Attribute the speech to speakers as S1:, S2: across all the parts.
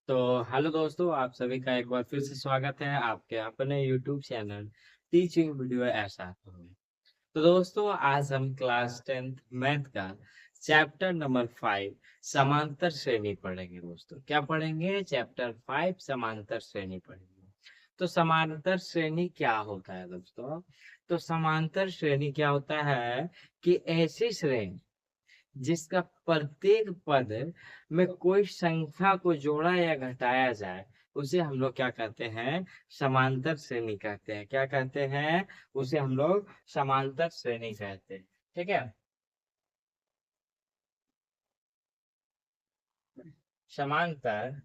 S1: तो हेलो दोस्तों, आप सभी का एक बार फिर से स्वागत है आपके अपने यूट्यूब चैनल टीचिंग वीडियो ऐसा में। तो दोस्तों, आज हम क्लास 10th मैथ का चैप्टर नंबर 5 समांतर श्रेणी पढ़ेंगे। दोस्तों, क्या पढ़ेंगे? चैप्टर 5 समांतर श्रेणी पढ़ेंगे। तो समांतर श्रेणी क्या होता है दोस्तों? तो समांतर श्रेणी क्या होता है कि ऐसी श्रेणी जिसका प्रत्येक पद में कोई संख्या को जोड़ा या घटाया जाए, उसे हम लोग क्या कहते हैं? समांतर श्रेणी कहते हैं। क्या कहते हैं? उसे हम लोग समांतर श्रेणी कहते हैं। ठीक है। समांतर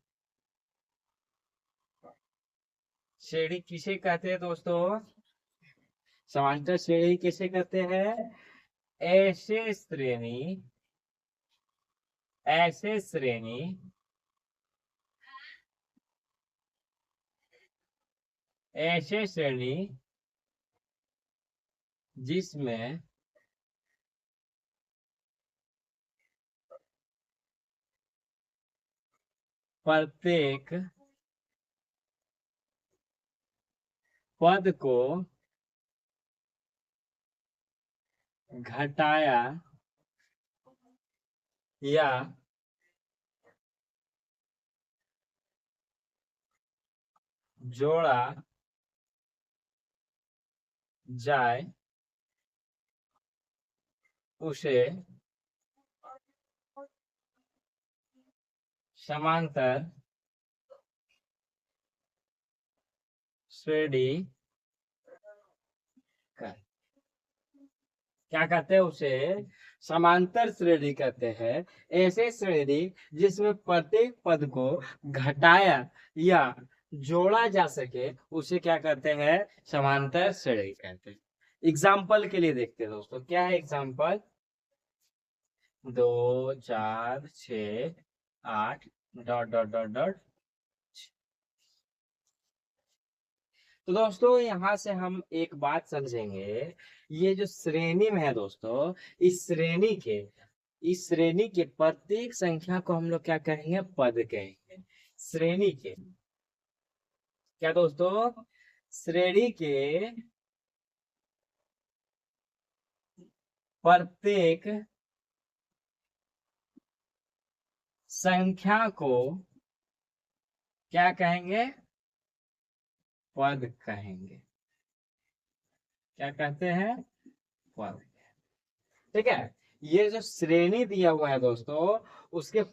S1: श्रेणी किसे कहते हैं दोस्तों? समांतर श्रेणी किसे कहते हैं? ऐसे श्रेणी ऐसे श्रेणी ऐसे श्रेणी जिसमें प्रत्येक पद को घटाया या जोड़ा जाए, उसे समांतर श्रेणी क्या कहते हैं? उसे समांतर श्रेणी कहते हैं। ऐसे श्रेणी जिसमें प्रत्येक पद को घटाया या जोड़ा जा सके, उसे क्या कहते हैं? समांतर श्रेणी कहते हैं। एग्जाम्पल के लिए देखते हैं दोस्तों, क्या है example? 2 4 6 8 dot dot dot dot. तो दोस्तों, यहाँ से हम एक बात समझेंगे। ये जो श्रेणी में है दोस्तों, इस श्रेणी के प्रत्येक संख्या को हम लोग क्या कहेंगे? पद कहेंगे। श्रेणी के क्या दोस्तों? श्रेणी के प्रत्येक संख्या को क्या कहेंगे? पद कहेंगे। क्या कहते हैं? पद। ठीक है। ये जो श्रेणी दिया हुआ है दोस्तों, उसके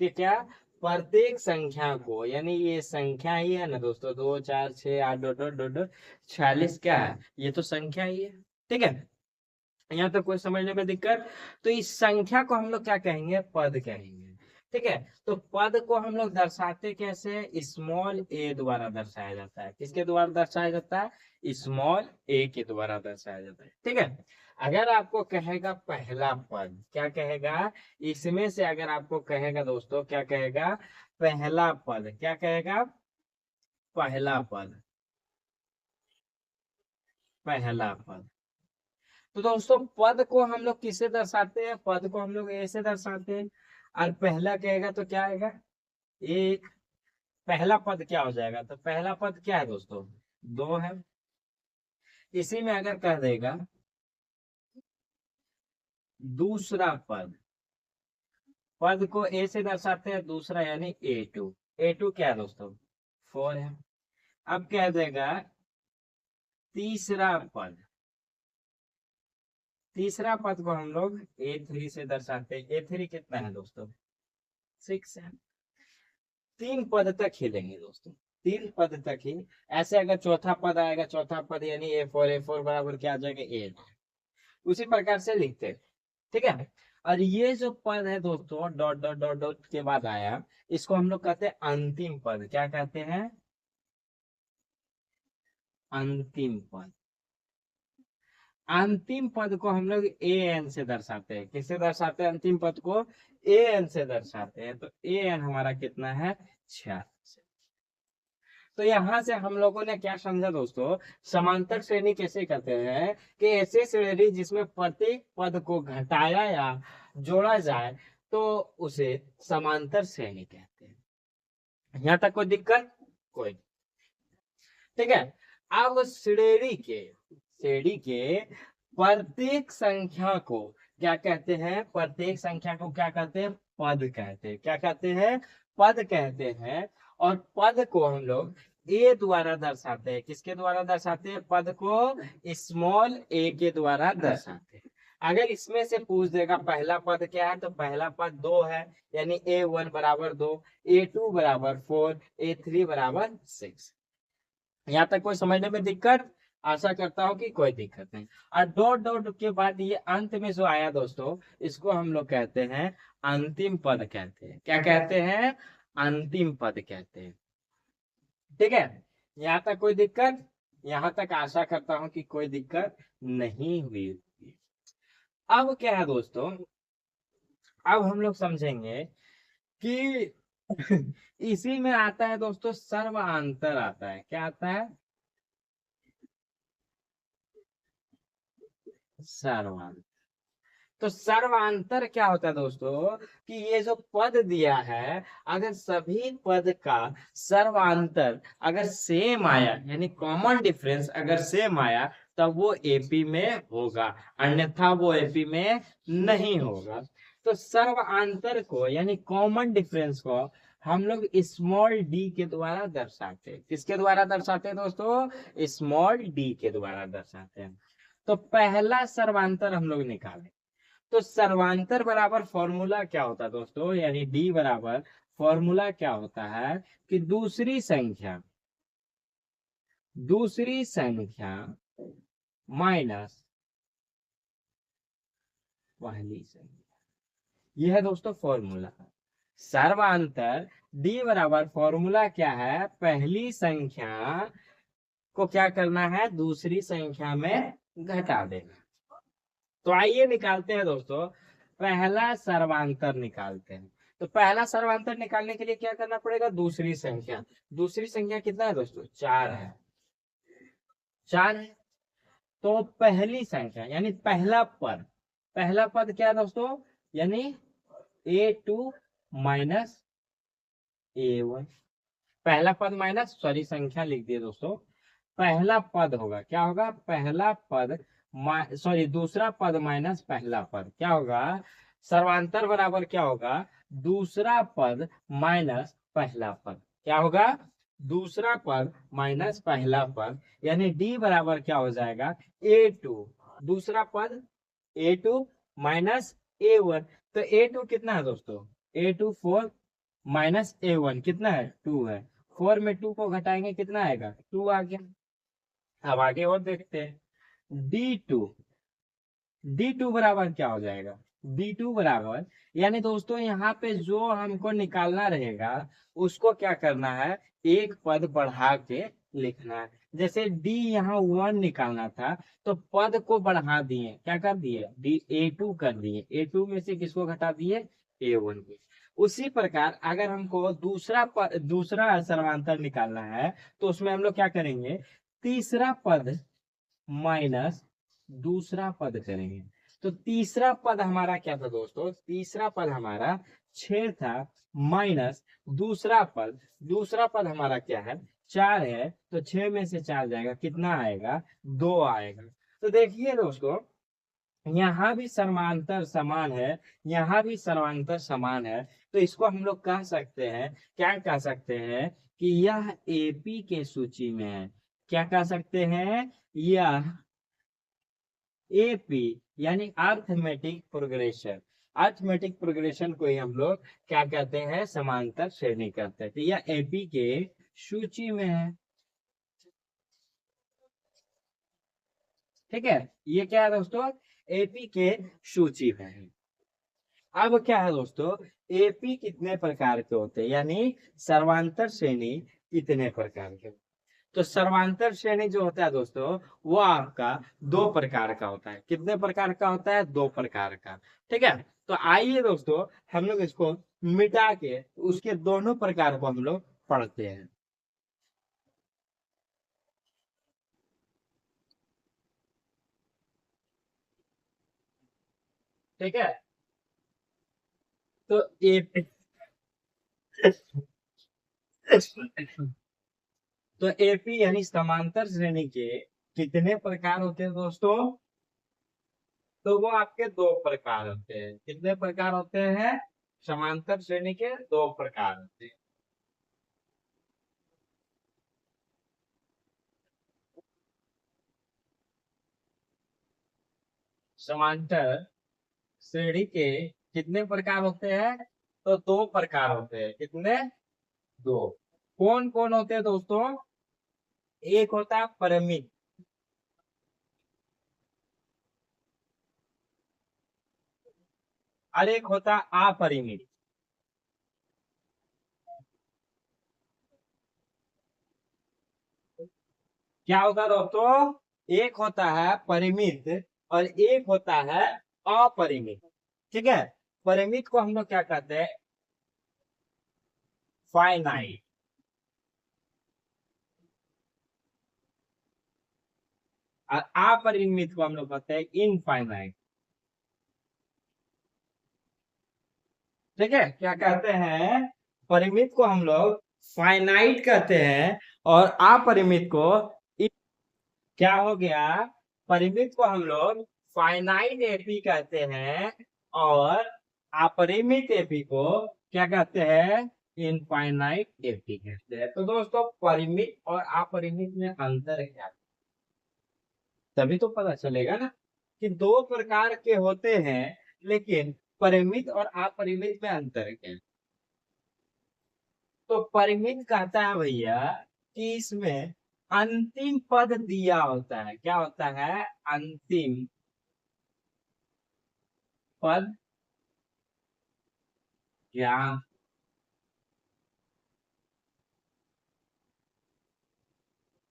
S1: क्या प्रत्येक संख्या को, यानी ये संख्या ही है ना दोस्तों, 2 4 6 8 डॉट डॉट डॉट डॉट 46 क्या है? ये तो संख्या ही है। ठीक है। यहाँ तक कोई समझने में दिक्कत? तो इस संख्या को हम लोग क्या कहेंगे? पद कहेंगे। ठीक है। तो पद को हम लोग दर्शाते कैसे? स्मॉल ए द्वारा दर्शाया जाता है। किसके द्वारा दर्शाया जाता है? स्मॉल ए के द्वारा दर्शाया जाता है। ठीक है। अगर आपको कहेगा पहला पद, क्या कहेगा? इसमें से अगर आपको कहेगा दोस्तों, क्या कहेगा? पहला पद। क्या कहेगा? पहला पद। पहला पद। तो दोस्तों, पद को हम लोग किससे दर्शाते हैं? पद को हम लोग ए से दर्शाते हैं। और पहला कहेगा तो क्या आएगा? एक। पहला पद क्या हो जाएगा? तो पहला पद क्या है दोस्तों? 2 है। इसी में अगर कह देगा दूसरा पद, पद को ए से दर्शाते हैं दूसरा, यानी A2। A2 क्या है दोस्तों? 4 है। अब कह देगा तीसरा पद, तीसरा पद को हम लोग A3 से दर्शाते हैं। A3 कितना है दोस्तों? 6 है। 3 पद तक ही लेंगे दोस्तों, 3 पद तक ही। ऐसे अगर चौथा पद आएगा, चौथा पद यानी A4 बराबर क्या आ जाएगा? 8। उसी प्रकार से लिखते हैं। ठीक है। और ये जो पद है दोस्तों, डॉट डॉट डॉट डॉट के बाद आया, इसको हम लोग कहते हैं अंतिम पद। क्या कहते हैं? अंतिम पद। अंतिम पद को हम लोग an से दर्शाते हैं। किससे दर्शाते हैं अंतिम पद को? an से दर्शाते हैं। तो an हमारा कितना है? 46। तो यहाँ से हम लोगों ने क्या समझा दोस्तों? समांतर श्रेणी कैसे कहते हैं? कि ऐसे श्रेणी जिसमें प्रत्येक पद को घटाया या जोड़ा जाए, तो उसे समांतर श्रेणी कहते हैं। यहाँ तक कोई दिक्कत? कोई। ठीक है। अब श्रेणी के प्रत्येक संख्या को क्या कहते हैं? प्रत्येक संख्या को क्या कहते हैं? पद कहते हैं। क्या कहते हैं? पद कहते हैं। और पद को हम लोग ए द्वारा दर्शाते हैं। किसके द्वारा दर्शाते हैं? पद को स्मॉल ए के द्वारा दर्शाते हैं। अगर इसमें से पूछ देगा पहला पद क्या है, तो पहला पद 2 है, यानी A1 बराबर 2, A2 बराबर 4, A3 बराबर 6। यहाँ तक कोई समझने में दिक्कत? आशा करता हूँ कि कोई दिक्कत नहीं। और डॉट डॉट के बाद ये अंत में जो आया दोस्तों, इसको हम लोग कहते हैं अंतिम पद कहते हैं। क्या कहते हैं? अंतिम पद कहते हैं। ठीक है। यहाँ तक कोई दिक्कत? यहाँ तक आशा करता हूँ कि कोई दिक्कत नहीं हुई। अब क्या है दोस्तों, अब हम लोग समझेंगे कि इसी में आता है दोस्तों सर्वांतर आता है। क्या आता है? सर्वांतर। तो सर्वांतर क्या होता है दोस्तों, कि ये जो पद दिया है, अगर सभी पद का सर्वांतर अगर सेम आया, यानी कॉमन डिफरेंस अगर सेम आया, तब वो एपी में होगा, अन्यथा वो एपी में नहीं होगा। तो सर्वांतर को यानी कॉमन डिफरेंस को हम लोग स्मॉल डी के द्वारा दर्शाते हैं। किसके द्वारा दर्शाते हैं दोस्तों? स्मॉल डी के द्वारा दर्शाते हैं। तो पहला सर्वांतर हम लोग निकालें, तो सर्वांतर बराबर फॉर्मूला क्या होता है दोस्तों, यानी डी बराबर फॉर्मूला क्या होता है कि दूसरी संख्या माइनस पहली संख्या। यह है दोस्तों फॉर्मूला। सर्वांतर डी बराबर फॉर्मूला क्या है? पहली संख्या को क्या करना है? दूसरी संख्या में घटा देना। तो आइए निकालते हैं दोस्तों, पहला सर्वांतर निकालते हैं। तो पहला सर्वांतर निकालने के लिए क्या करना पड़ेगा? दूसरी संख्या कितना है दोस्तों? 4 है। 4 है। तो पहली संख्या यानी पहला पद क्या है दोस्तों? यानी A2 माइनस A1। पहला पद माइनस, सॉरी संख्या लिख दिए दोस्तों। पहला पद होगा, क्या होगा? पहला पद सॉरी दूसरा पद माइनस पहला पद क्या होगा? सर्वांतर बराबर क्या होगा? दूसरा पद माइनस पहला पद। क्या होगा? दूसरा पद माइनस पहला पद, यानी डी बराबर क्या हो जाएगा? A2। दूसरा पद A2 माइनस A1। तो A2 कितना है दोस्तों? A2 4 माइनस A1 कितना है? 2 है। 4 में 2 को घटाएंगे कितना आएगा? 2 आ गया। अब आगे और देखते हैं। डी टू बराबर क्या हो जाएगा? D2 बराबर, यानी दोस्तों यहाँ पे जो हमको निकालना रहेगा उसको क्या करना है? एक पद बढ़ा के लिखना है। जैसे D यहाँ 1 निकालना था, तो पद को बढ़ा दिए, क्या कर दिए? A2 कर दिए। A2 में से किसको घटा दिए? A1 को। उसी प्रकार अगर हमको दूसरा सर्वांतर निकालना है, तो उसमें हम लोग क्या करेंगे? तीसरा पद माइनस दूसरा पद करेंगे। तो तीसरा पद हमारा क्या था दोस्तों? तीसरा पद हमारा 6 था, माइनस दूसरा पद हमारा क्या है? 4 है। तो 6 में से 4 जाएगा, कितना आएगा? 2 आएगा। तो देखिए दोस्तों, यहाँ भी समांतर समान है, यहाँ भी समांतर समान है। तो इसको हम लोग कह सकते हैं, क्या कह सकते हैं? कि यह एपी के सूची में है। क्या कह सकते हैं? यह एपी यानी अर्थमेटिक प्रोग्रेशन को ही हम लोग क्या कहते हैं? समांतर श्रेणी कहते हैं। तो यह एपी के सूची में है। ठीक है। ये क्या है दोस्तों? एपी के सूची में है। अब क्या है दोस्तों, एपी कितने प्रकार के होते हैं, यानी सर्वांतर श्रेणी कितने प्रकार के? तो सर्वांतर श्रेणी जो होता है दोस्तों, वो आपका 2 प्रकार का होता है। कितने प्रकार का होता है? 2 प्रकार का। ठीक है। तो आइए दोस्तों, हम लोग इसको मिटा के उसके दोनों प्रकार को हम लोग पढ़ते हैं। ठीक है। तो एपी तो एपी यानी समांतर श्रेणी के कितने प्रकार होते हैं दोस्तों? तो वो आपके दो प्रकार होते हैं। कितने प्रकार होते हैं? समांतर श्रेणी के दो प्रकार होते हैं। समांतर श्रेणी के कितने प्रकार होते हैं? तो दो प्रकार होते हैं। कितने? दो। कौन कौन होते हैं दोस्तों? एक होता है परिमित, और एक होता है अपरिमित। क्या होता है दोस्तों? एक होता है परिमित और एक होता है अपरिमित। ठीक है। परिमित को हम लोग क्या कहते हैं? फाइनाइट। और अपरिमित को हम लोग कहते हैं इनफाइनाइट। ठीक है। क्या कहते हैं? परिमित को हम लोग फाइनाइट कहते हैं और अपरिमित को क्या हो गया? परिमित को हम लोग फाइनाइट एपी कहते हैं और अपरिमित एपी को क्या कहते हैं? इनफाइनाइट एपी कहते हैं। तो दोस्तों परिमित और अपरिमित में अंतर क्या है? तभी तो पता चलेगा ना कि दो प्रकार के होते हैं, लेकिन परिमित और अपरिमित में अंतर क्या है। तो परिमित कहता है भैया कि इसमें अंतिम पद दिया होता है। क्या होता है? अंतिम पद ज्ञात।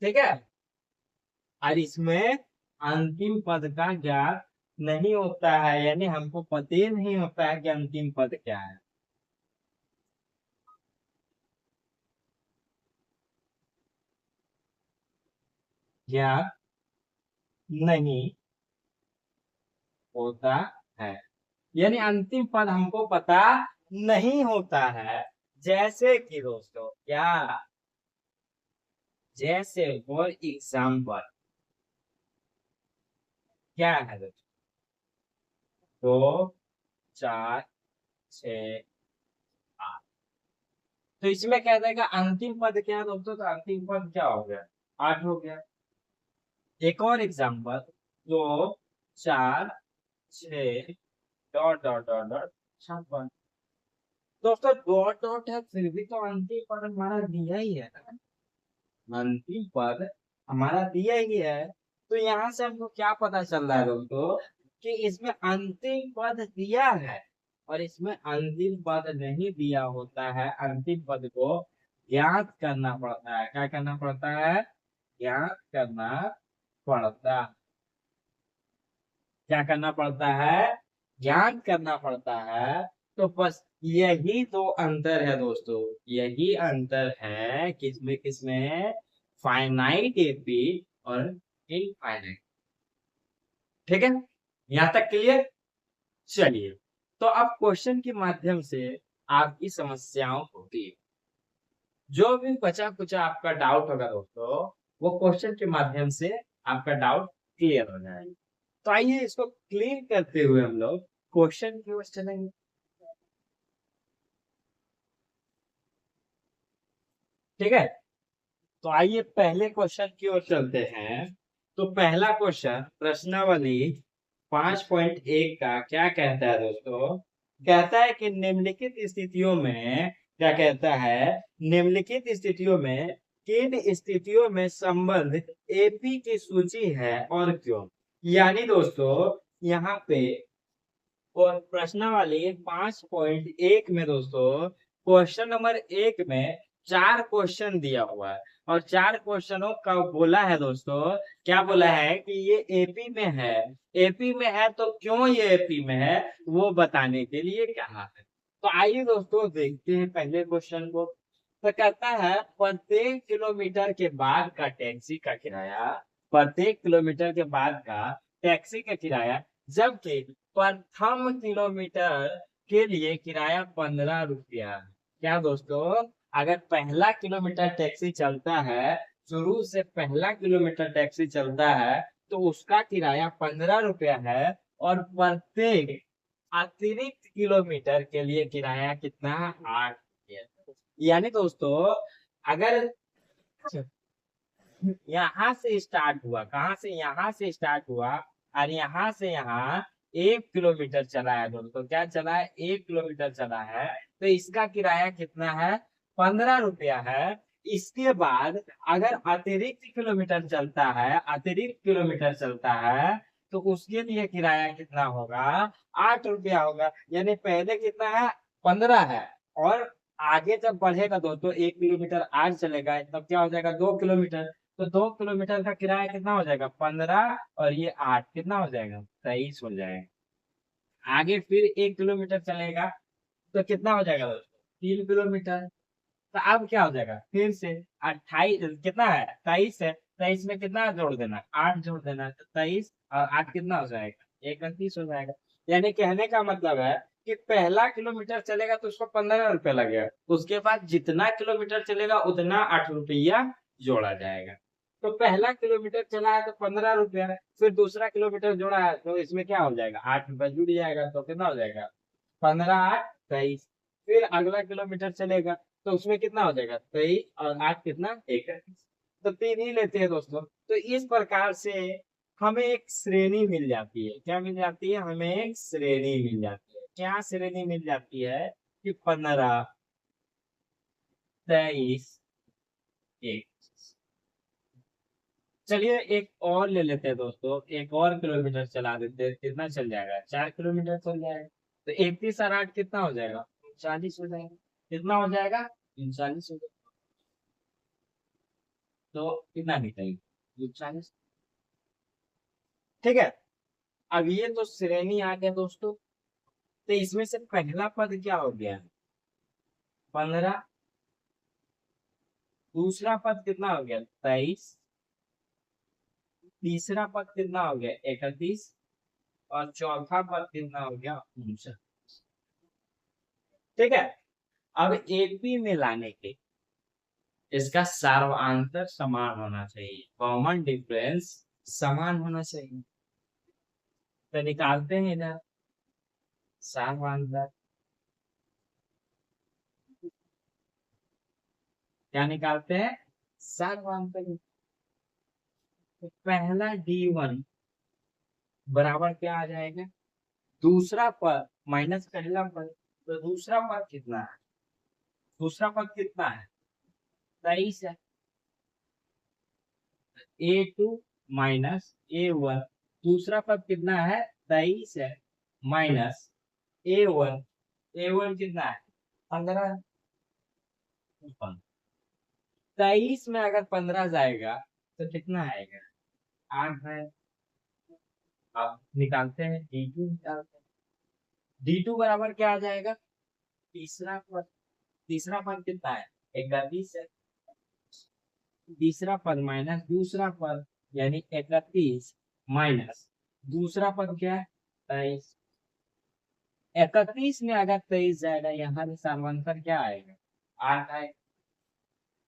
S1: ठीक है। और इसमें अंतिम पद का ज्ञात नहीं होता है, यानी हमको पता ही नहीं होता है कि अंतिम पद क्या है। ज्ञात नहीं होता है, यानी अंतिम पद हमको पता नहीं होता है। जैसे कि दोस्तों क्या? जैसे फॉर एग्जाम्पल क्या है दोस्तों? दो, चार, छ, आठ। तो इसमें क्या देगा? अंतिम पद क्या है दोस्तों? तो अंतिम पद क्या हो गया? आठ हो गया। एक और एग्जाम्पल, दो, चार, छ, डॉट डॉट डॉट डॉट, छप्पन। दोस्तों डॉट डॉट है, फिर भी तो अंतिम पद हमारा दिया ही है ना। अंतिम पद हमारा दिया ही है। तो यहाँ से हमको क्या पता चल रहा है दोस्तों? कि इसमें अंतिम पद दिया है और इसमें अंतिम पद नहीं दिया होता है। अंतिम पद को ज्ञात करना पड़ता है। क्या करना पड़ता है? ज्ञात करना पड़ता। क्या करना पड़ता है? ज्ञात करना पड़ता है। तो बस यही तो अंतर है दोस्तों। यही अंतर है किसमें किसमें? फाइनाइट एपी और इनफाइनाइट। ठीक है। यहाँ तक क्लियर? चलिए, तो अब क्वेश्चन के माध्यम से आपकी समस्याओं को क्लियर, जो भी बचा कुचा आपका डाउट होगा दोस्तों, वो क्वेश्चन के माध्यम से आपका डाउट क्लियर हो जाएगा। तो आइए इसको क्लियर करते हुए हम लोग क्वेश्चन की ओर चलेंगे। ठीक है। तो आइए पहले क्वेश्चन की ओर चलते हैं। तो पहला क्वेश्चन प्रश्नावली 5.1 का क्या कहता है दोस्तों? कहता है कि निम्नलिखित स्थितियों में, क्या कहता है? निम्नलिखित स्थितियों में किन स्थितियों में संबंध एपी की सूची है और क्यों? यानी दोस्तों यहाँ पे और प्रश्नावली 5.1 में दोस्तों क्वेश्चन नंबर 1 में चार क्वेश्चन दिया हुआ है और चार क्वेश्चनों का बोला है दोस्तों। क्या बोला है? कि ये एपी में है। एपी में है तो क्यों ये एपी में है, वो बताने के लिए कहा है। तो आइए दोस्तों देखते हैं पहले क्वेश्चन को। तो कहता है प्रत्येक किलोमीटर के बाद का टैक्सी का किराया, प्रत्येक किलोमीटर के बाद का टैक्सी का किराया, जबकि प्रथम किलोमीटर के लिए किराया 15 रुपया। क्या दोस्तों? अगर पहला किलोमीटर टैक्सी चलता है, शुरू से पहला किलोमीटर टैक्सी चलता है, तो उसका किराया 15 रुपया है। और प्रत्येक अतिरिक्त किलोमीटर के लिए किराया कितना है? 8 रुपया। यानी दोस्तों, अगर यहाँ से स्टार्ट हुआ, कहाँ से? यहाँ से स्टार्ट हुआ और यहाँ से यहाँ 1 किलोमीटर चला है दोस्तों। क्या चला है? 1 किलोमीटर चला है। तो इसका किराया कितना है? 15 रुपया है। इसके बाद अगर अतिरिक्त किलोमीटर चलता है, अतिरिक्त किलोमीटर चलता है, तो उसके लिए किराया कितना होगा? 8 रुपया होगा। यानी पहले कितना है? 15 है। और आगे जब बढ़ेगा दोस्तों, 1 किलोमीटर आज चलेगा, तब क्या हो जाएगा? 2 किलोमीटर। तो 2 किलोमीटर का किराया कितना हो जाएगा? 15 और ये 8 कितना हो जाएगा? 23 हो जाएगा। आगे फिर 1 किलोमीटर चलेगा तो कितना हो जाएगा दोस्तों? 3 किलोमीटर। तो अब क्या हो जाएगा? फिर से 28 कितना है? 23 है। 23 में कितना जोड़ देना? 8 जोड़ देना। तो 23 और 8 कितना हो जाएगा? 31 हो जाएगा। यानी कहने का मतलब है कि पहला किलोमीटर चलेगा तो उसको 15 रुपया लगेगा। उसके बाद जितना किलोमीटर चलेगा उतना 8 रुपया जोड़ा जाएगा। तो पहला किलोमीटर चला है तो 15 रुपया, फिर दूसरा किलोमीटर जोड़ा है तो इसमें क्या हो जाएगा? 8 रुपया जुड़ जाएगा। तो कितना हो जाएगा? 15 8 23। फिर अगला किलोमीटर चलेगा तो उसमें कितना हो जाएगा? 23 और 8 कितना? 31। तो 3 ही लेते हैं दोस्तों। तो इस प्रकार से हमें एक श्रेणी मिल जाती है। क्या मिल जाती है? हमें एक श्रेणी मिल जाती है। क्या श्रेणी मिल जाती है? कि 15 23 1। चलिए एक और ले लेते हैं दोस्तों, एक और किलोमीटर चला देते हैं। कितना चल जाएगा? 4 किलोमीटर चल जाएगा। तो 31 और 8 कितना हो जाएगा? 39 हो जाएगा। कितना हो जाएगा? 39 हो जाएगा। तो कितना निकलेगा? 39। ठीक है। अब ये तो श्रेणी आ गया दोस्तों। तो इसमें से पहला पद क्या हो गया? 15। दूसरा पद कितना हो गया? 23। तीसरा पद कितना हो गया? 31। और चौथा पद कितना हो गया? 59। ठीक है। अब एपी में लाने के इसका सार्वधातक समान होना चाहिए, कॉमन डिफरेंस समान होना चाहिए। तो निकालते हैं इधर सार्वधातक। क्या निकालते हैं? सार्वधातक। तो पहला D1 बराबर क्या आ जाएगा? दूसरा पद माइनस पहला पद। तो दूसरा पद कितना है? दूसरा पद कितना है? 23 है। A2 minus A1। दूसरा पद कितना है? 23 है। Minus A1। A1 कितना है? 15। 23 में अगर 15 जाएगा तो कितना आएगा? 8 है। अब निकालते हैं D2 निकालते हैं। D2 बराबर क्या आ जाएगा? तीसरा पद। तीसरा पद कितना है? 31 है। तीसरा पद माइनस दूसरा पद, यानी 31 माइनस दूसरा पद क्या है? 23। 31 में अगर 23 जाएगा, यहाँ से समांतर क्या आएगा? 8 आएगा।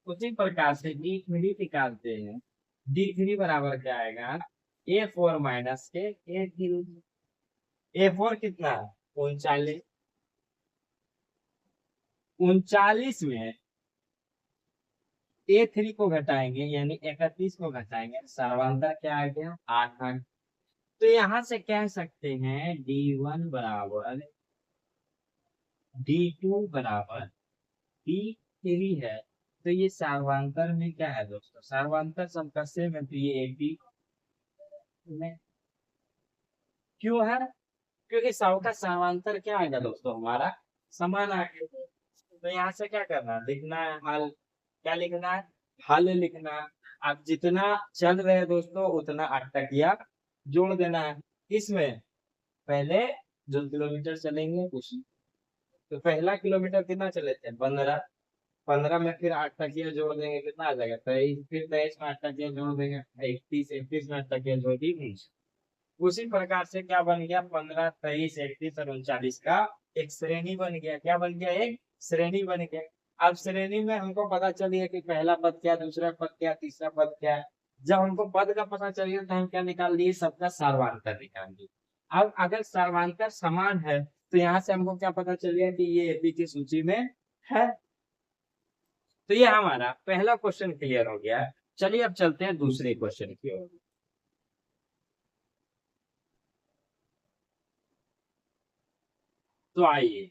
S1: उसी प्रकार से D3 निकालते हैं। D3 बराबर क्या आएगा? A4 माइनस के A3। A4 कितना है? 39। 39 में A3 को घटाएंगे, यानी 31 को घटाएंगे, सर्वांतर क्या आ गया? 8 आ गया। तो यहां से कह सकते हैं D1 बराबर D2 बराबर D3 है। तो ये सर्वांतर में क्या है दोस्तों? सर्वांतर समकक्ष में तो ये एक भी में क्यों है? क्योंकि सबका समांतर क्या आएगा दोस्तों? हमारा समान आएगा। तो यहाँ से क्या करना है? लिखना है हल। क्या लिखना है? हल लिखना है। अब जितना चल रहे हैं दोस्तों उतना अटकिया जोड़ देना है। इसमें पहले जो किलोमीटर चलेंगे उसी। तो पहला किलोमीटर कितना चले थे? 15। 15 में फिर 8 टकिया जोड़ देंगे, कितना आ जाएगा? 23। फिर 23 में 8 टकिया जोड़ देंगे 31। 31 में 8 टकिया जोड़ दी 19। उसी प्रकार से क्या बन गया? 15 23 31 और 39 का एक श्रेणी बन गया। क्या बन गया? एक श्रेणी बन गया। अब श्रेणी में हमको पता चलिए कि पहला पद क्या, दूसरा पद क्या, तीसरा पद क्या है। जब हमको पद का पता चलिए तो हम क्या निकाल दिए, सबका सर्वांतर निकाल दिए। अब अगर सर्वांतर समान है तो यहाँ से हमको क्या पता चलिए कि ये एपी की सूची में है। तो ये हमारा पहला क्वेश्चन क्लियर हो गया। चलिए अब चलते हैं दूसरे क्वेश्चन की ओर। तो आइए,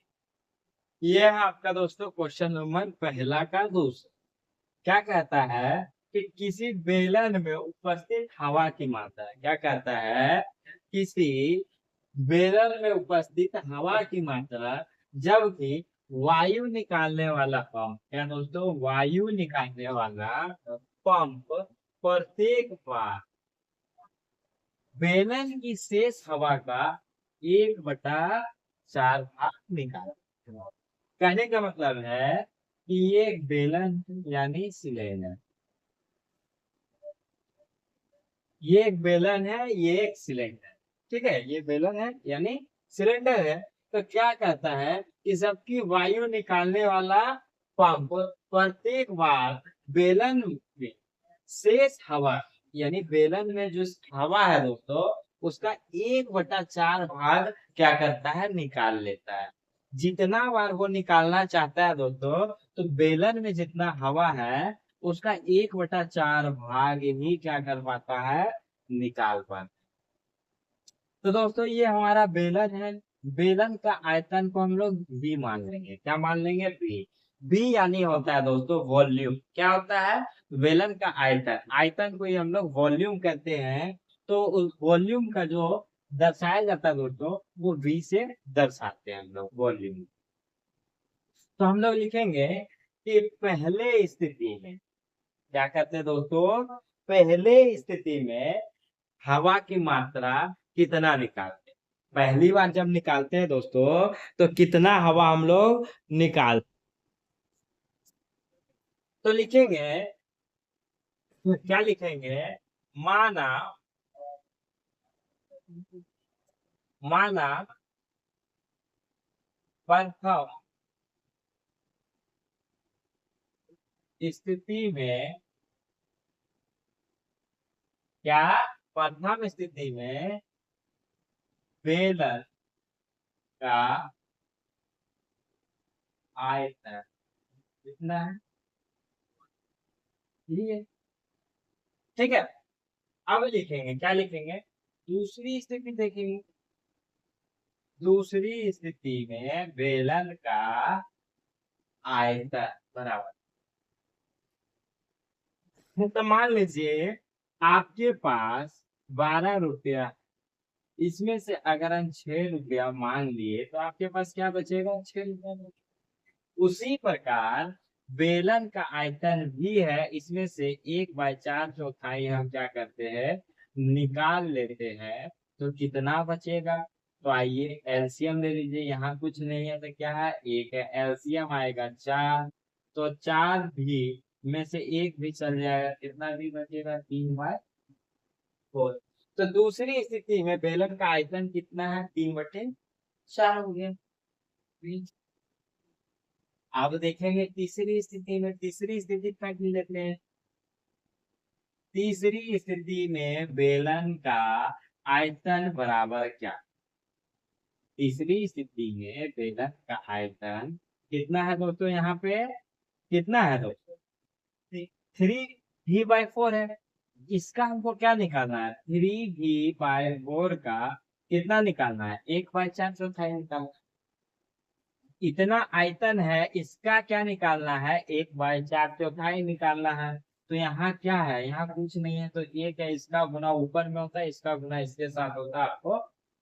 S1: ये है आपका दोस्तों क्वेश्चन नंबर पहला का दूसरा। क्या कहता है कि किसी बेलन में उपस्थित हवा की मात्रा, क्या कहता है, किसी बेलन में उपस्थित हवा की मात्रा जबकि वायु निकालने वाला पंप, क्या दोस्तों, वायु निकालने वाला पंप प्रत्येक बार बेलन की शेष हवा का 1/4 भाग निकालता है। कहने का मतलब है कि ये एक बेलन यानी सिलेंडर, ये एक बेलन है, ये एक सिलेंडर, ठीक है, ये बेलन है यानी सिलेंडर है। तो क्या कहता है कि जबकि वायु निकालने वाला पंप प्रत्येक बार बेलन में शेष हवा यानी बेलन में जो हवा है दोस्तों उसका 1/4 भाग क्या करता है, निकाल लेता है। जितना बार वो निकालना चाहता है दोस्तों, तो बेलन में जितना हवा है उसका 1/4 भाग ही क्या कर पाता है, निकाल पाता। तो दोस्तों ये हमारा बेलन है। बेलन का आयतन को हम लोग बी मान लेंगे। क्या मान लेंगे, बी। बी यानी होता है दोस्तों वॉल्यूम। क्या होता है, बेलन का आयतन। आयतन को ही हम लोग वॉल्यूम कहते हैं। तो उस वॉल्यूम का जो दर्शाया जाता है दोस्तों, वो बी से दर्शाते हैं हम लोग वॉल्यूम। तो हम लोग लिखेंगे कि पहले स्थिति में, क्या कहते हैं दोस्तों, पहले स्थिति में हवा की मात्रा कितना निकालते हैं। पहली बार जब निकालते हैं दोस्तों तो कितना हवा हम लोग निकाल, तो लिखेंगे, क्या लिखेंगे, माना, माना प्रथम स्थिति में, क्या, प्रथम स्थिति में बेलन का आयतन कितना है, ये, ठीक है। अब लिखेंगे, क्या लिखेंगे, दूसरी स्थिति देखेंगे। दूसरी स्थिति में बेलन का आयतन बराबर, तो मान लीजिए आपके पास 12 रुपया, इसमें से अगर हम 6 रुपया मान लिए तो आपके पास क्या बचेगा, 6 रुपया। उसी प्रकार बेलन का आयतन भी है, इसमें से 1/4 हम क्या करते हैं, निकाल लेते हैं। तो कितना बचेगा, तो आइए एलसीएम ले लीजिए। यहाँ कुछ नहीं है तो क्या है, एक है, एलसीएम आएगा 4। तो 4 भी में से एक भी चल जाएगा, कितना भी बचेगा, 3/4। तो दूसरी स्थिति में बेलन का आयतन कितना है, 3/4 हो गया। अब देखेंगे तीसरी स्थिति में, तीसरी स्थिति तक लेते हैं। तीसरी स्थिति में बेलन का आयतन बराबर क्या, तीसरी स्थिति में बेलन का आयतन कितना है दोस्तों, यहाँ पे कितना है दोस्तों, 3V/4 है। इसका हमको क्या निकालना है, 3V/4 का कितना निकालना है, 1/4 निकालना। इतना आयतन है, इसका क्या निकालना है, 1/4 निकालना है। तो यहाँ क्या है, यहाँ कुछ नहीं है। तो एक है, इसका गुना ऊपर में होता है, इसका गुना इसके साथ होता है। आपको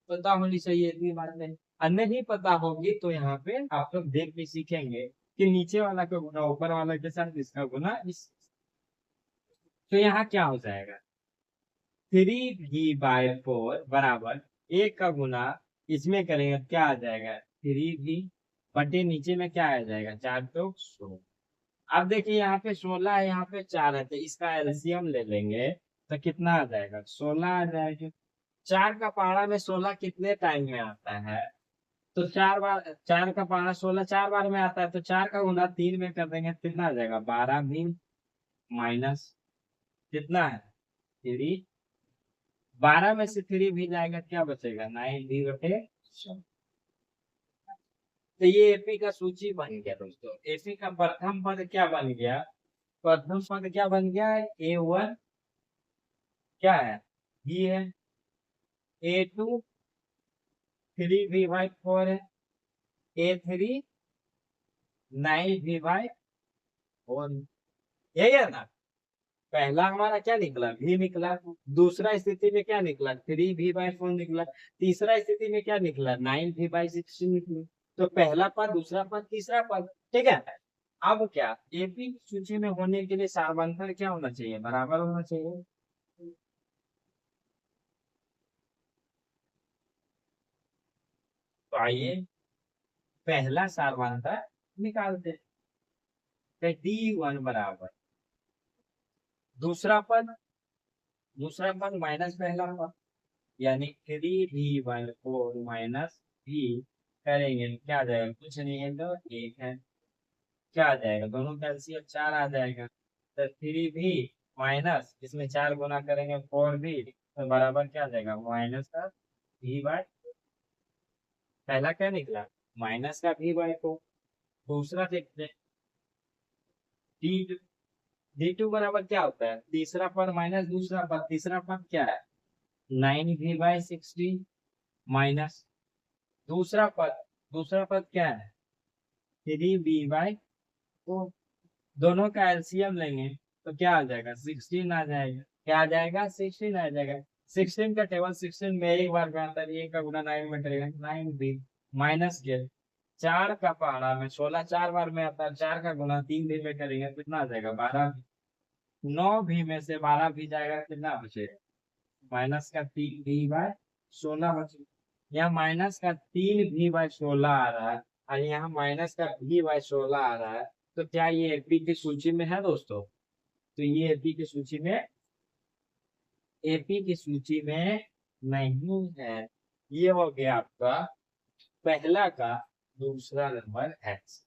S1: पता होनी चाहिए, इतनी बात नहीं। अन्य नहीं पता होगी तो यहाँ पे आप लोग देख के सीखेंगे कि नीचे वाला का गुना ऊपर वाला के साथ, इसका गुना इस। तो यहाँ क्या हो जाएगा, 3V/4 बराबर एक का गुना इसमें करेंगे, क्या आ जाएगा, 3V बटे नीचे में क्या आ जाएगा, 4 तो 16। अब देखिए यहाँ पे 16 है, यहाँ पे 4 है, तो इसका एलसीएम ले लेंगे तो कितना आ जाएगा, 16 आ जाएगा। 4 का पहाड़ा में 16 कितने टाइम में आता है, तो 4 बार, 4 का 5 16, 4 बार में आता है, तो 4 का गुना 3 में कर देंगे, कितना आ जाएगा 12 भी माइनस कितना है 3, 12 में से 3 भी जाएगा, क्या बचेगा 9 भी बटे। तो ये एपी का सूची बन गया दोस्तों। एपी का प्रथम पद क्या बन गया, प्रथम पद क्या बन गया, A1 क्या है बी है, A2 3V/4 है, A3 9V/4, यही है ना। पहला हमारा क्या निकला भी निकला, दूसरा स्थिति में क्या निकला 3V/4 निकला, तीसरा स्थिति में क्या निकला 9V/16 निकला। तो पहला पद, दूसरा पद, तीसरा पद, ठीक है। अब क्या एपी सूची में होने के लिए सारवंतर क्या होना चाहिए, बराबर होना चाहिए। तो आइए पहला सारवंतर निकालते हैं। D1 बराबर दूसरा पद, दूसरा पद माइनस पहला पद, यानी 3V/4 माइनस भी करेंगे क्या आ जाएगा, कुछ नहीं है तो एक है, क्या आ जाएगा दोनों का एलसीएम 4 आ जाएगा। तो 3V माइनस इसमें 4 गुना करेंगे 4V, तो बराबर क्या आ जाएगा माइनस का V/, पहला क्या निकला माइनस का V/4। दूसरा देखते हैं D2, D2 बराबर क्या होता है, तीसरा पद माइनस दूसरा पद, तीसरा पद क्या है 9V/16 माइनस दूसरा पद, दूसरा पद क्या है 3V/4। दोनों का एलसीएम लेंगे तो क्या आ जाएगा 16 आ जाएगा, क्या आ जाएगा 16 आ जाएगा। 16 का टेबल 16 में एक बार में आता है, एक का गुना 9 में करेगा 9V माइनस के 4 का पहाड़ा में 16 4 बार में आता है, 4 का गुना 3 भी में करेंगे कितना आ जाएगा 12। 9 भी में से 12 भी जाएगा, कितना बचेगा माइनस का 3V/16 बचे। यहाँ माइनस का 3V/16 आ रहा है और यहाँ माइनस का V/16 आ रहा है, तो क्या ये एपी की सूची में है दोस्तों, तो ये एपी की सूची में, एपी की सूची में नहीं है। ये हो गया आपका पहला का दूसरा नंबर एक्स।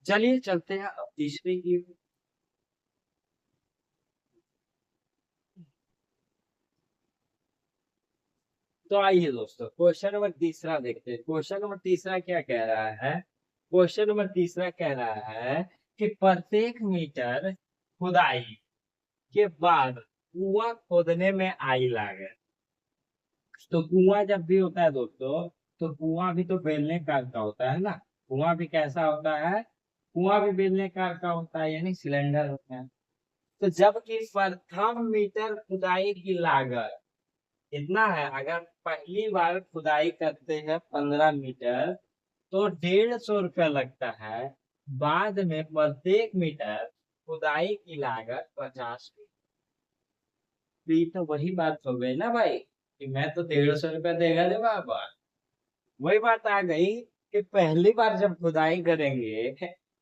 S1: चलिए चलते हैं अब तीसरे की। तो आइए दोस्तों क्वेश्चन नंबर तीसरा देखते हैं। क्वेश्चन नंबर तीसरा क्या कह रहा है, क्वेश्चन नंबर तीसरा कह रहा है कि प्रत्येक मीटर खुदाई के बाद कुआं खोदने में आई लागत। तो कुआं जब भी होता है दोस्तों, तो कुआं भी तो बेलनाकार का होता है ना, कुआं भी कैसा होता है, कुआं भी बेलनाकार का होता है, यानी सिलेंडर होता है। तो जबकि प्रथम मीटर खुदाई की लागत इतना है, अगर पहली बार खुदाई करते हैं 15 मीटर तो 150 रुपया लगता है, बाद में प्रत्येक मीटर खुदाई की लागत 50। तो ये तो वही बात हो गई ना भाई, कि मैं तो 150 रुपया देगा रे बाबा। वही बात आ गई कि पहली बार जब खुदाई करेंगे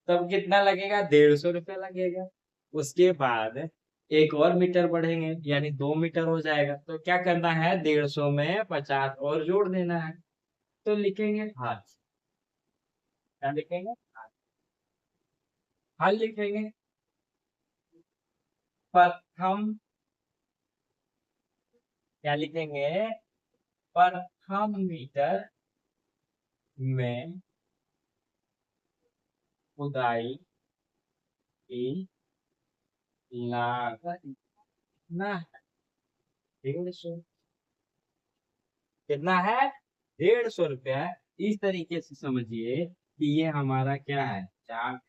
S1: तब कितना लगेगा 150 रुपया लगेगा। उसके बाद एक और मीटर बढ़ेंगे यानी 2 मीटर हो जाएगा, तो क्या करना है 150 में 50 और जोड़ देना है। तो लिखेंगे हाल, क्या लिखेंगे हाल लिखेंगे। प्रथम क्या लिखेंगे, प्रथम मीटर में खुदाई की लागत कितना है, 150, कितना है 150 रुपया। इस तरीके से समझिए कि ये हमारा क्या है चार्ट।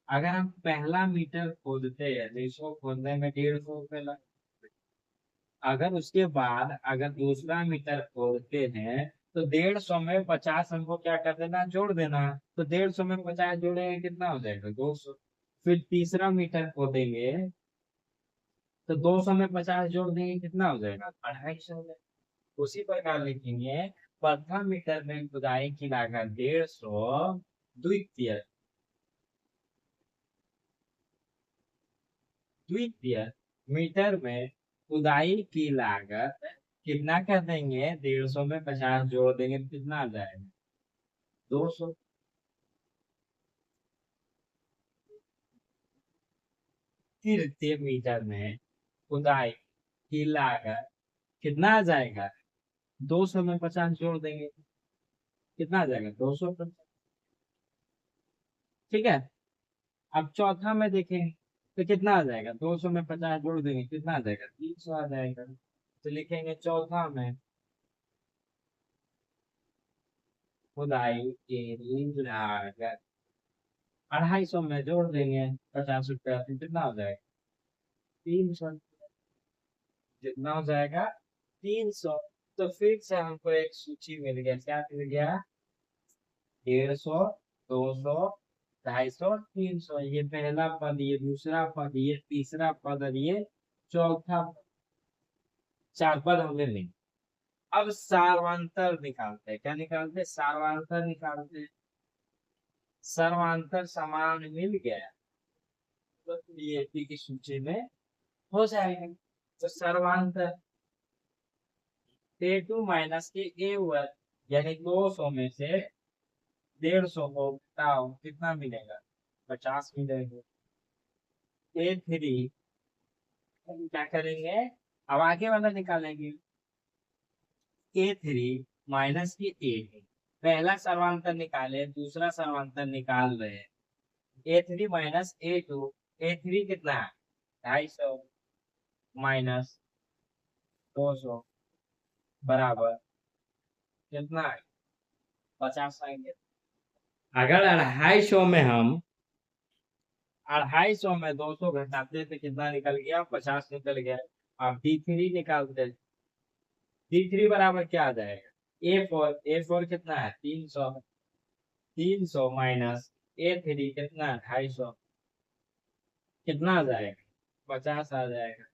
S1: अगर हम पहला मीटर खोदते हैं तो इसको खोदने में 150 रुपये लग, अगर उसके बाद अगर दूसरा मीटर खोदते हैं तो 150 में 50 हमको क्या कर देना जोड़ देना है। तो 150 में 50 जोड़ेंगे कितना हो जाएगा 200। फिर तीसरा मीटर खोदेंगे तो 200 में 50 जोड़ देंगे कितना हो जाएगा 250। उसी प्रकार लिखेंगे प्रथम मीटर में खुदाई की लागत 150, द्वितीय द्वितीय मीटर में खुदाई की लागत कितना कर देंगे 150 में 50 जोड़ देंगे तो कितना आ जाएगा 200 तृतीय मीटर में खुदाई की लागत कितना आ जाएगा? 200 में 50 जोड़ देंगे, कितना आ जाएगा? 200। ठीक है। अब चौथा में देखें तो कितना आ जाएगा? 200 में 50 जोड़ देंगे, कितना आ जाएगा? 300 आ जाएगा। तो लिखेंगे चौथा में खुदाई की लागत 250 में जोड़ देंगे 50 रुपया, तो कितना हो जाएगा? 300। जितना हो जाएगा? 300। तो फिर से हमको एक सूची मिल गया, क्या मिल गया? 150, 200, 250, 300। ये पहला पद, ये दूसरा पद, ये तीसरा पद और ये चौथा पद। 4 पद हमने लिखे। अब सार्वंतर निकालते हैं। क्या निकालते हैं? सार्वंतर निकालते हैं। सर्वांतर समान मिल गया तो ये की सूची में हो जाएगा। तो सर्वांतर A2 माइनस के A1 यानी 200 में से 150 को घटाओ, कितना मिलेगा? 50 मिलेगा। A3 क्या करेंगे? अब आगे वाला निकालेंगे। A3 माइनस की A2, पहला सर्वांतर निकाले, दूसरा सर्वांतर निकाल रहे हैं। A3 माइनस A2, A3 कितना है? 250 माइनस 200 बराबर कितना है? 50 आएंगे। अगर 250 में हम 250 में 200 घटाते तो कितना निकल गया? 50 निकल गया। अब D3 निकालते। D3 बराबर क्या आ जाएगा? A4 कितना है? 300। 300 माइनस A3 कितना है? 250, कितना आ जाएगा? 50 आ जाएगा।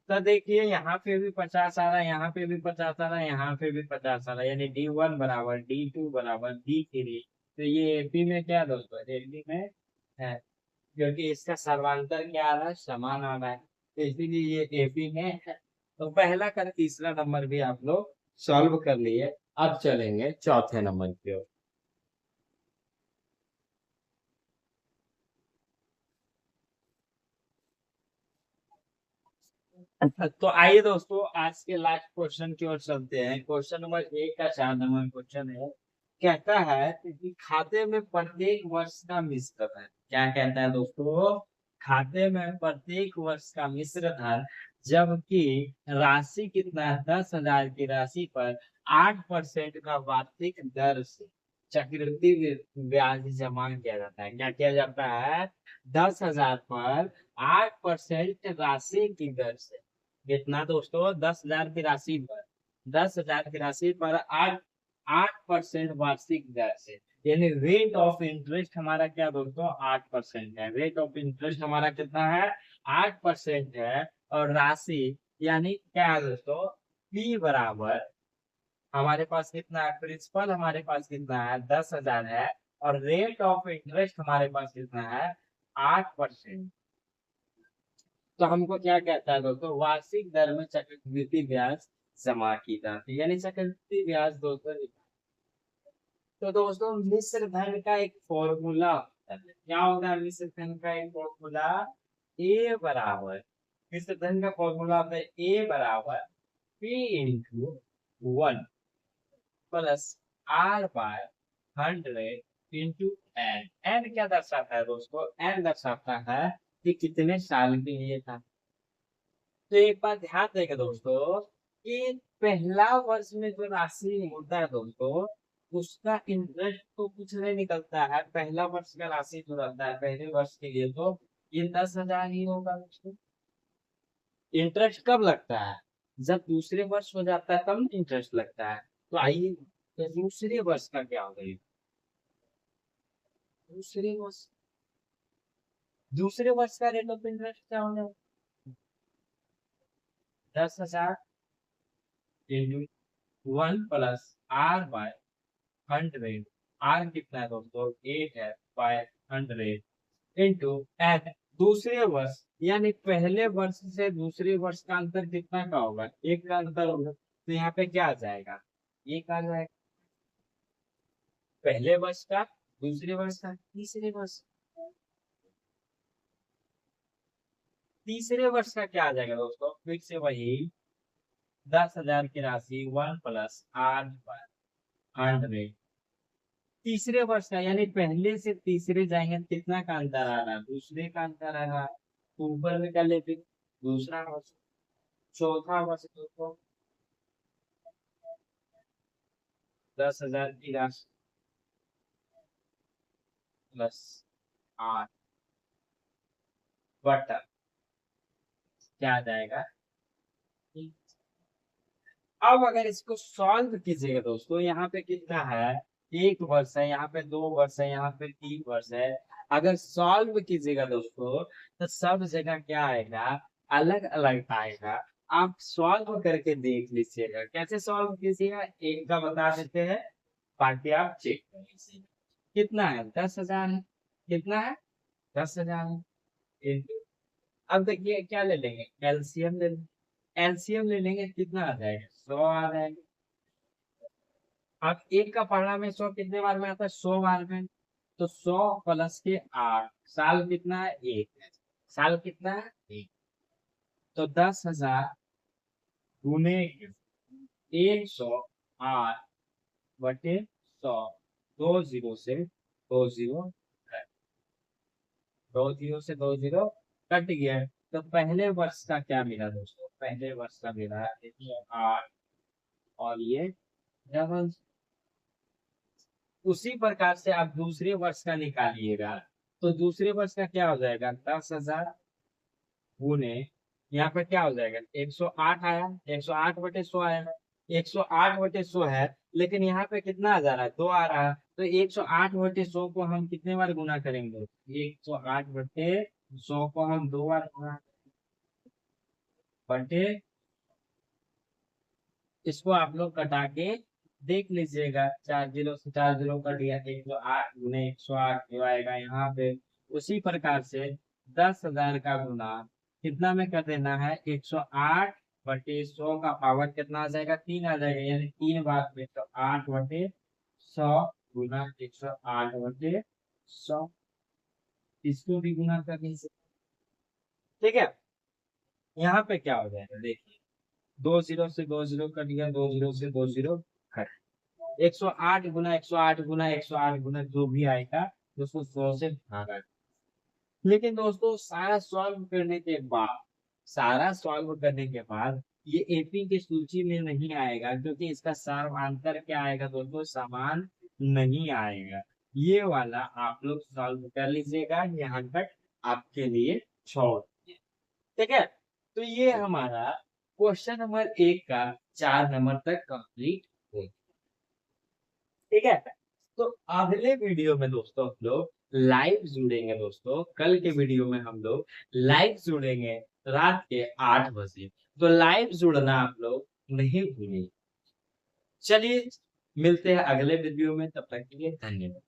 S1: तो देखिए यहाँ पे भी 50 आ रहा है, यहाँ पे भी 50 आ रहा है, यहाँ पे भी 50 आ रहा है, यानी D1 बराबर D2 बराबर D3। तो ये एपी में क्या दोस्तों? एपी में है, क्योंकि इसका सर्वांतर क्या आ रहा है? समान आ रहा है, तो इसीलिए ये एपी में है। तो पहला का तीसरा नंबर भी आप लोग सॉल्व कर लिए। अब चलेंगे चौथे नंबर की ओर। तो आइए दोस्तों आज के लास्ट क्वेश्चन की ओर चलते हैं। क्वेश्चन नंबर 1 का 4 नंबर क्वेश्चन है। कहता है कि खाते में प्रत्येक वर्ष का मिश्र धन, क्या कहता है दोस्तों? खाते में प्रत्येक वर्ष का मिश्र धन, जबकि राशि कितना है? 10,000 की राशि पर 8% का वार्षिक दर से चक्रवृद्धि ब्याज जमा किया जाता है। क्या किया जाता है? 10,000 पर 8% राशि की दर से। कितना दोस्तों? 10,000 की राशि पर, 10,000 की राशि पर 8% वार्षिक दर से, यानी रेट ऑफ इंटरेस्ट हमारा क्या दोस्तों? 8% है। रेट ऑफ इंटरेस्ट हमारा कितना है? 8% है। और राशि यानी क्या है दोस्तों? P बराबर हमारे पास कितना है? प्रिंसिपल हमारे पास कितना है? 10,000 है। और रेट ऑफ इंटरेस्ट हमारे पास कितना है? 8%। तो हमको क्या कहता है दोस्तों? वार्षिक दर में चक्रवृद्धि ब्याज जमा की जाती है, यानी चक्रवृद्धि ब्याज दोस्तों। तो दोस्तों मिश्र धन का एक फॉर्मूला होता है। क्या होता है मिश्र धन का एक फॉर्मूला? ए बराबर, मिश्र धन का फॉर्मूला होता है ए बराबर P into 1 plus R by 100 into N. N क्या दर्शाता है दोस्तों? एन दर्शाता है कि कितने साल के लिए था। तो एक बात ध्यान देगा दोस्तों कि पहला वर्ष में जो राशि होता है दोस्तों, उसका इंटरेस्ट तो कुछ नहीं निकलता है। पहला वर्ष का राशि जो रहता है पहले वर्ष के लिए, तो ये 10,000 ही होगा दोस्तों। इंटरेस्ट कब लगता है? जब दूसरे वर्ष हो जाता है तब इंटरेस्ट लगता है। तो आइए, तो दूसरे वर्ष का क्या होगा? ये दूसरे वर्ष, दूसरे वर्ष का रेट ऑफ इंटरेस्ट क्या होगा? 10,000 into 1 plus R by 100। R कितना है दोस्तों? 8 है बाय 100 इंटू एन। दूसरे वर्ष यानी पहले वर्ष से दूसरे वर्ष का अंतर कितना का होगा? एक का अंतर होगा। तो यहाँ पे क्या आ जाएगा? एक आ जाएगा। पहले वर्ष का, दूसरे वर्ष का, तीसरे वर्ष, तीसरे वर्ष का क्या आ जाएगा दोस्तों, फिर से वही 10,000 की राशि 1 प्लस 8/100। तीसरे वर्ष का यानी पहले से तीसरे जाएंगे, कितना का अंतर आ रहा है, दूसरे का अंतर आ रहा है, तो ऊपर में कर लेते, दूसरा वर्ष, चौथा वर्ष दोस्तों 10,000 की राशि प्लस 8 बटा क्या आ जाएगा। अब अगर इसको सॉल्व कीजिएगा दोस्तों, यहाँ पे कितना है, 1 वर्ष है, यहाँ पे 2 वर्ष है, यहाँ पे 3 वर्ष है। अगर सॉल्व कीजिएगा दोस्तों तो सब जगह क्या आएगा, अलग अलग आएगा। आप सॉल्व करके देख लीजिएगा, कैसे सॉल्व कीजिएगा एक का बता देते हैं, बाकी आप चेक कर लीजिए। कितना है, 10,000 है, कितना है, 10,000 है। अब देखिए क्या ले लेंगे, एलसीएम ले लेंगे, एलसीएम ले लेंगे, कितना आ जाएगा, 100 आ जाएगा। अब एक का पढ़ा में 100 कितने बार में आता है, 100 बार में, तो 100 प्लस के 8, साल कितना है, 1, साल कितना है, 1, तो 10,000 गुने 108/100, 2 जीरो से 2 जीरो, 2 जीरो कट गया। तो पहले वर्ष का क्या मिला दोस्तों, पहले वर्ष का मिला 108, और ये डबल। उसी प्रकार से आप दूसरे वर्ष का निकालिएगा, तो दूसरे वर्ष का क्या हो जाएगा, 10,000 गुने, यहाँ पे क्या हो जाएगा, 108 आया, 108/100 आया, 108/100 है, लेकिन यहाँ पे कितना आ जा रहा है, 2 आ रहा है, तो 108/100 को हम कितने बार गुना करेंगे, 108/100 को हम 2 बार गुना बटे, इसको आप लोग कटा के देख लीजिएगा, 4 जीरो से 4 जीरो कट गया, 108 गुने 108 जो आएगा यहाँ पे। उसी प्रकार से 10,000 का गुना कितना में कर देना है, 108/100 का पावर कितना आ जाएगा, 3 आ जाएगा, यानी 3 बार 108/100 गुना 108/100, इसको भी गुना कर लीजिए। ठीक है, यहाँ पे क्या हो जाएगा देखिए, 2 जीरो से 2 जीरो कट गया, 2 जीरो से 2 जीरो कट, 108 गुना 108 गुना 108 गुना जो भी आएगा उसको 100 से भागा। लेकिन दोस्तों सारा सॉल्व करने के बाद ये एपी की सूची में नहीं आएगा, क्योंकि इसका सार्वंतर क्या आएगा दोस्तों, समान नहीं आएगा। ये वाला आप लोग सॉल्व कर लीजिएगा, यहाँ तक आपके लिए छोड़ दिए। ठीक है, तो ये हमारा क्वेश्चन नंबर 1 का 4 नंबर तक कंप्लीट हो। ठीक है, तो अगले वीडियो में दोस्तों हम लोग लाइव जुड़ेंगे दोस्तों, कल के वीडियो में हम लोग लाइव जुड़ेंगे रात के 8 बजे, तो लाइव जुड़ना आप लोग नहीं भूलिए। चलिए मिलते हैं अगले वीडियो में, तब तक के लिए धन्यवाद।